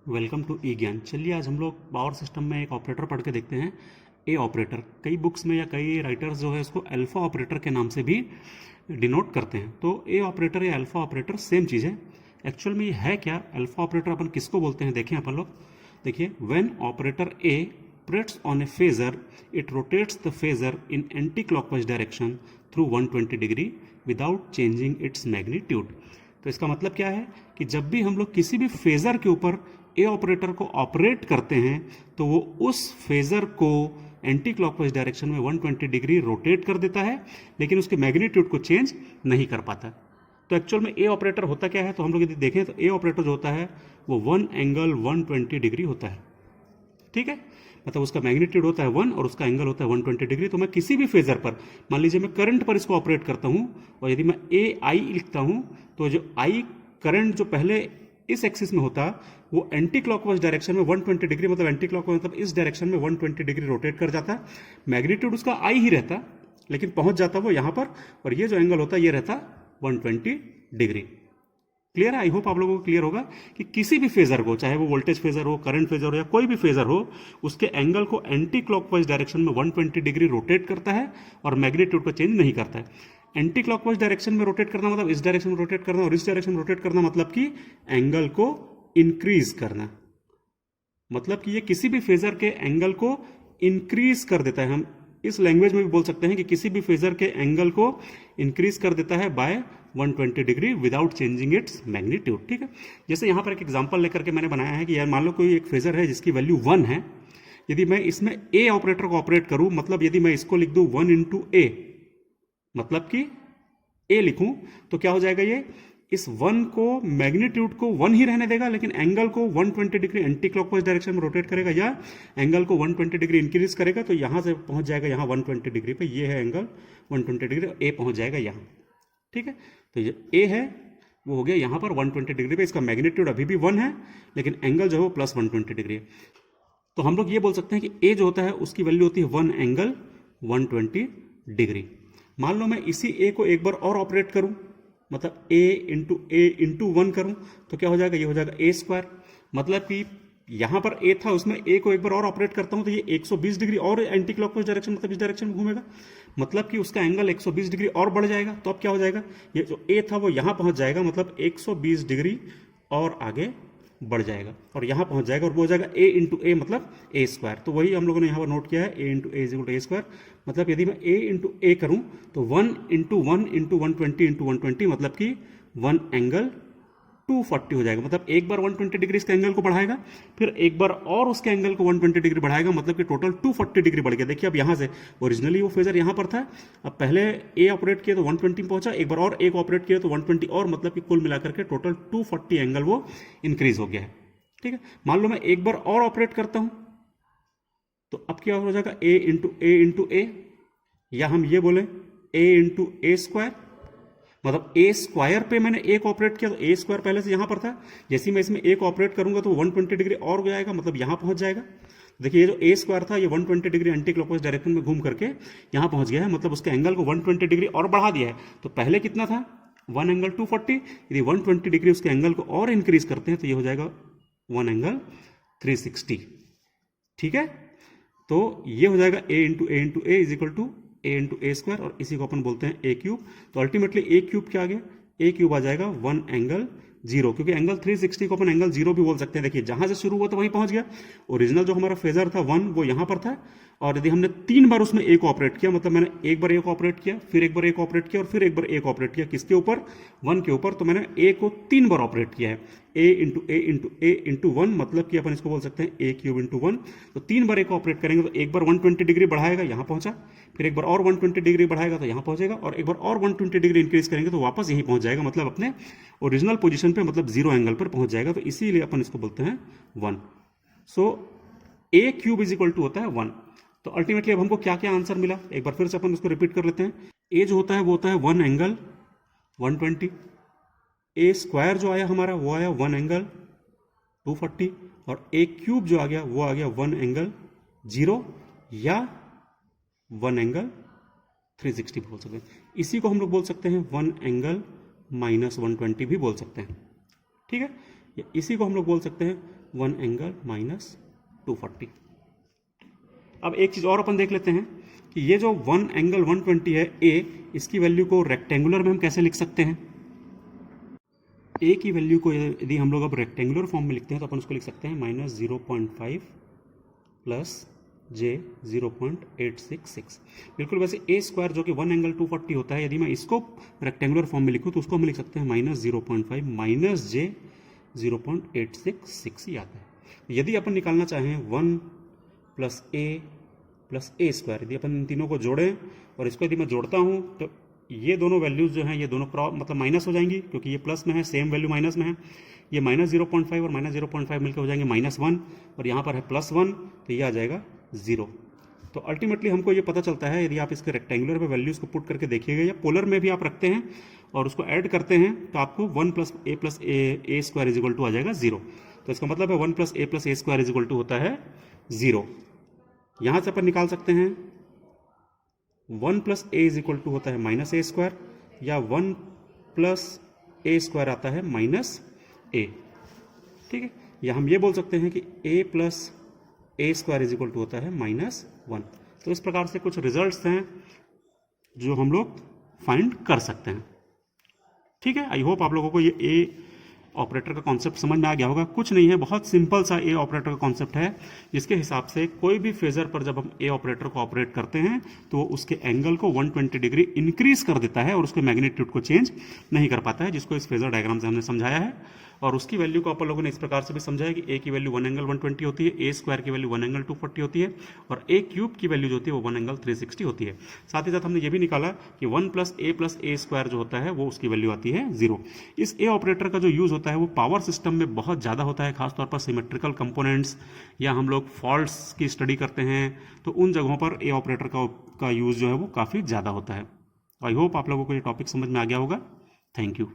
Welcome to ई ज्ञान। चलिए आज हम लोग पावर सिस्टम में एक ऑपरेटर पढ़ के देखते हैं। ए ऑपरेटर कई बुक्स में या कई राइटर्स जो है इसको अल्फा ऑपरेटर के नाम से भी डिनोट करते हैं। तो ए ऑपरेटर या अल्फा ऑपरेटर सेम चीज़ है। एक्चुअल में ये है क्या? अल्फा ऑपरेटर अपन किसको बोलते हैं देखें अपन लोग। देखिए, when operator A operates on a phasor, it rotates the phasor in anti-clockwise direction through 120 degree without changing its magnitude। तो इसका मतलब क्या है कि जब भी हम लोग किसी भी फेजर के ऊपर ए ऑपरेटर को ऑपरेट करते हैं तो वो उस फेजर को एंटी क्लॉकवाइज डायरेक्शन में 120 डिग्री रोटेट कर देता है, लेकिन उसके मैग्नीट्यूड को चेंज नहीं कर पाता। तो एक्चुअल में ए ऑपरेटर होता क्या है, तो हम लोग यदि देखें तो ए ऑपरेटर जो होता है वो 1 एंगल 120 डिग्री होता है। ठीक है, मतलब उसका मैग्नीट्यूड होता है 1 और उसका एंगल होता है 120 डिग्री। तो मैं किसी भी फेजर पर, मान लीजिए मैं करंट पर इसको ऑपरेट करता हूं और यदि मैं ए आई लिखता हूं तो जो आई करंट जो पहले इस एक्सिस में होता वो एंटी क्लॉकवाइज डायरेक्शन में 120 डिग्री, मतलब एंटी क्लॉकवाइज मतलब इस डायरेक्शन में 120 डिग्री रोटेट कर जाता। मैग्नीट्यूड उसका आई ही रहता, लेकिन पहुंच जाता वो यहां पर, और ये जो एंगल होता ये रहता 120 डिग्री। क्लियर है? आई होप आप लोगों को क्लियर होगा कि किसी भी फेजर को, चाहे वो वोल्टेज फेजर हो, करंट फेजर हो या कोई भी फेजर हो, उसके एंगल को एंटी क्लॉकवाइज डायरेक्शन में 120 डिग्री रोटेट करता है और मैग्नीट्यूड को चेंज नहीं करता है। एंटी क्लॉकवाइज डायरेक्शन में रोटेट करना मतलब इस डायरेक्शन में रोटेट करना, और इस डायरेक्शन में रोटेट करना मतलब कि एंगल को इंक्रीज करना। मतलब कि ये किसी भी फेजर के एंगल को इंक्रीज कर देता है। हम इस लैंग्वेज में भी बोल सकते हैं कि किसी भी फेजर के एंगल को इंक्रीज कर देता है by 120 degree without changing its magnitude. ठीक है, जैसे यहां पर एक एग्जांपल लेकर के मैंने बनाया है कि यार मान लो कोई एक फेजर है जिसकी वैल्यू 1 है। यदि मैं इसमें ए ऑपरेटर को ऑपरेट करूं, मतलब यदि मैं इसको लिख दूं 1 इंटू ए, मतलब कि ए लिखूं, तो क्या हो जाएगा? ये इस 1 को, मैग्नीट्यूड को 1 ही रहने देगा, लेकिन एंगल को 120 डिग्री एंटी क्लॉकवाइज डायरेक्शन में रोटेट करेगा या एंगल को 120 डिग्री इंक्रीज करेगा। तो यहां से पहुंच जाएगा यहां 120 डिग्री पे, ये है एंगल 120 डिग्री, ए पहुंच जाएगा यहां। ठीक है, तो ये ए है वो हो गया यहां पर 120 डिग्री पे। इसका मैग्नीट्यूड अभी भी 1 है, लेकिन एंगल जो है वो प्लस 120 डिग्री है। तो हम लोग ये बोल सकते हैं कि ए जो होता है उसकी वैल्यू होती है 1 एंगल 120 डिग्री। मान लो मैं इसी ए को एक बार और ऑपरेट करूं, मतलब ए इंटू 1 करूं, तो क्या हो जाएगा? ये हो जाएगा ए स्क्वायर। मतलब कि यहां पर ए था, उसमें ए को एक बार और ऑपरेट करता हूं तो ये 120 डिग्री और एंटी क्लॉकवाइज डायरेक्शन, मतलब इस डायरेक्शन में घूमेगा, मतलब कि उसका एंगल 120 डिग्री और बढ़ जाएगा। तो अब क्या हो जाएगा? ये जो ए था वो यहां पहुंच जाएगा, मतलब 120 डिग्री और आगे बढ़ जाएगा और यहां पहुंच जाएगा, और वो हो जाएगा ए इंटू ए, मतलब ए स्क्वायर। तो वही हम लोगों ने यहां पर नोट किया है, a into a is equal to a square. मतलब यदि मैं ए इंटू ए करूं तो 1 इंटू 1 इंटू 120 इंटू 120, मतलब कि 1 एंगल 240 हो जाएगा। मतलब एक बार 120 डिग्री इसके एंगल को बढ़ाएगा, फिर एक बार और उसके एंगल को 120 डिग्री बढ़ाएगा, मतलब कि टोटल 240 डिग्री बढ़ गया। देखिए अब यहां से ओरिजिनली वो फेजर यहां पर था, अब पहले ए ऑपरेट किया तो 120 पहुंचा, एक बार और ए को ऑपरेट किया तो 120 और, मतलब कि कुल मिलाकर के टोटल 240 एंगल वो इंक्रीज हो गया है। ठीक है, मान लो मैं एक बार और ऑपरेट करता हूं तो अब क्या हो जाएगा? ए इंटू ए, या हम ये बोले ए इंटू ए स्क्वायर, मतलब ए स्क्वायर पे मैंने एक ऑपरेट किया तो ए स्क्वायर पहले से यहां पर था, जैसे मैं इसमें एक ऑपरेट करूंगा तो 120 डिग्री और हो जाएगा, मतलब यहां पहुंच जाएगा। देखिए ये जो ए स्क्वायर था ये 120 डिग्री एंटी क्लॉकवाइज डायरेक्शन में घूम करके यहां पहुंच गया है, मतलब उसके एंगल को 120 डिग्री और बढ़ा दिया है। तो पहले कितना था? 1 एंगल 240, यदि 120 डिग्री उसके एंगल को और इंक्रीज करते हैं तो ये हो जाएगा 1 एंगल 360। ठीक है, तो ये हो जाएगा a into a is equal to a into a square, और इसी को अपन बोलते हैं ए क्यूब। तो अल्टीमेटली ए क्यूब क्या आ गया? ए क्यूब आ जाएगा 1 एंगल 0, क्योंकि एंगल 360 को अपन एंगल 0 भी बोल सकते हैं। देखिए जहां से शुरू हुआ तो वहीं पहुंच गया। ओरिजिनल जो हमारा फेजर था 1 वो यहां पर था, और यदि हमने 3 बार उसमें ए को ऑपरेट किया, मतलब मैंने एक बार ए को ऑपरेट किया, फिर एक बार ए को ऑपरेट किया और फिर एक बार ए को ऑपरेट किया, किसके ऊपर? 1 के ऊपर। तो मैंने ए को 3 बार ऑपरेट किया है, ए इंटू 1, मतलब कि अपन इसको बोल सकते हैं ए क्यूब इंटू 1। तो 3 बार ए को ऑपरेट करेंगे तो एक बार 120 डिग्री बढ़ाएगा, यहां पहुंचा, फिर एक बार और 120 डिग्री बढ़ाएगा तो यहां पहुंचेगा, और एक बार और 120 डिग्री इंक्रीज करेंगे तो वापस यहीं पहुंच जाएगा, मतलब अपने ओरिजिनल पोजीशन पे, मतलब 0 एंगल पर पहुंच जाएगा। तो इसीलिए अपन इसको बोलते हैं 1। सो ए क्यूब इज इक्वल टू होता है 1। तो अल्टीमेटली अब हमको क्या क्या आंसर मिला, एक बार फिर से अपन उसको रिपीट कर लेते हैं। ए जो होता है वो होता है 1 एंगल 120, ए स्क्वायर जो आया हमारा वो आया 1 एंगल 240, और ए क्यूब जो आ गया वो आ गया 1 एंगल 0 या 1 एंगल 360 बोल सकते हैं। इसी को हम लोग बोल सकते हैं 1 एंगल -120 भी बोल सकते हैं। ठीक है, इसी को हम लोग बोल सकते हैं 1 एंगल माइनस 240। अब एक चीज़ और अपन देख लेते हैं कि ये जो 1 एंगल 120 है ए, इसकी वैल्यू को रेक्टेंगुलर में हम कैसे लिख सकते हैं। ए की वैल्यू को यदि हम लोग अब रेक्टेंगुलर फॉर्म में लिखते हैं तो अपन उसको लिख सकते हैं -0.5 प्लस जे 0.866। बिल्कुल वैसे ए स्क्वायर जो कि 1 एंगल 240 होता है, यदि मैं इसको रेक्टेंगुलर फॉर्म में लिखूँ तो उसको हम लिख सकते हैं -0.5 माइनस जे 0.866 ही आता है। यदि अपन निकालना चाहें 1 प्लस ए स्क्वायर, यदि अपन इन तीनों को जोड़ें और इसको यदि मैं जोड़ता हूँ तो ये दोनों वैल्यूज जो हैं ये दोनों क्रॉस मतलब माइनस हो जाएंगी, क्योंकि ये प्लस में है, सेम वैल्यू माइनस में है। ये -0.5 और -0.5 मिलकर हो जाएंगे -1, और यहाँ पर है +1, तो ये आ जाएगा 0। तो अल्टीमेटली हमको ये पता चलता है, यदि आप इसके रेक्टेंगुलर में वैल्यूज को पुट करके देखिएगा या पोलर में भी आप रखते हैं और उसको ऐड करते हैं तो आपको 1 plus a square is equal to आ जाएगा 0। तो इसका मतलब है 1 plus a square is equal to होता है 0। यहाँ से अपन निकाल सकते हैं 1 plus A is equal to होता है माइनस ए स्क्वायर, या 1 प्लस ए स्क्वायर आता है माइनस ए। ठीक है, या हम ये बोल सकते हैं कि a plus a square is equal to होता है -1। तो इस प्रकार से कुछ रिजल्ट्स हैं जो हम लोग फाइंड कर सकते हैं। ठीक है, आई होप आप लोगों को ये ए ऑपरेटर का कॉन्सेप्ट समझ में आ गया होगा। कुछ नहीं है, बहुत सिंपल सा ए ऑपरेटर का कॉन्सेप्ट है, जिसके हिसाब से कोई भी फेजर पर जब हम ए ऑपरेटर को ऑपरेट करते हैं तो उसके एंगल को 120 डिग्री इंक्रीज कर देता है और उसके मैग्नीट्यूड को चेंज नहीं कर पाता है, जिसको इस फेजर डायग्राम से हमने समझाया है। और उसकी वैल्यू को अपन लोगों ने इस प्रकार से भी समझा है कि ए की वैल्यू 1 एंगल 120 होती है, ए स्क्वायर की वैल्यू 1 एंगल 240 होती है, और ए क्यूब की वैल्यू जो होती है वो 1 एंगल 360 होती है। साथ ही साथ हमने ये भी निकाला कि 1 प्लस ए स्क्वायर जो होता है वो उसकी वैल्यू आती है 0। इस ए ऑपरेटर का जो यूज होता है वो पावर सिस्टम में बहुत ज़्यादा होता है, खासतौर पर सिमेट्रिकल कंपोनेंट्स या हम लोग फॉल्ट्स की स्टडी करते हैं तो उन जगहों पर ए ऑपरेटर का यूज जो है वो काफ़ी ज़्यादा होता है। आई होप आप लोगों को ये टॉपिक समझ में आ गया होगा। Thank you.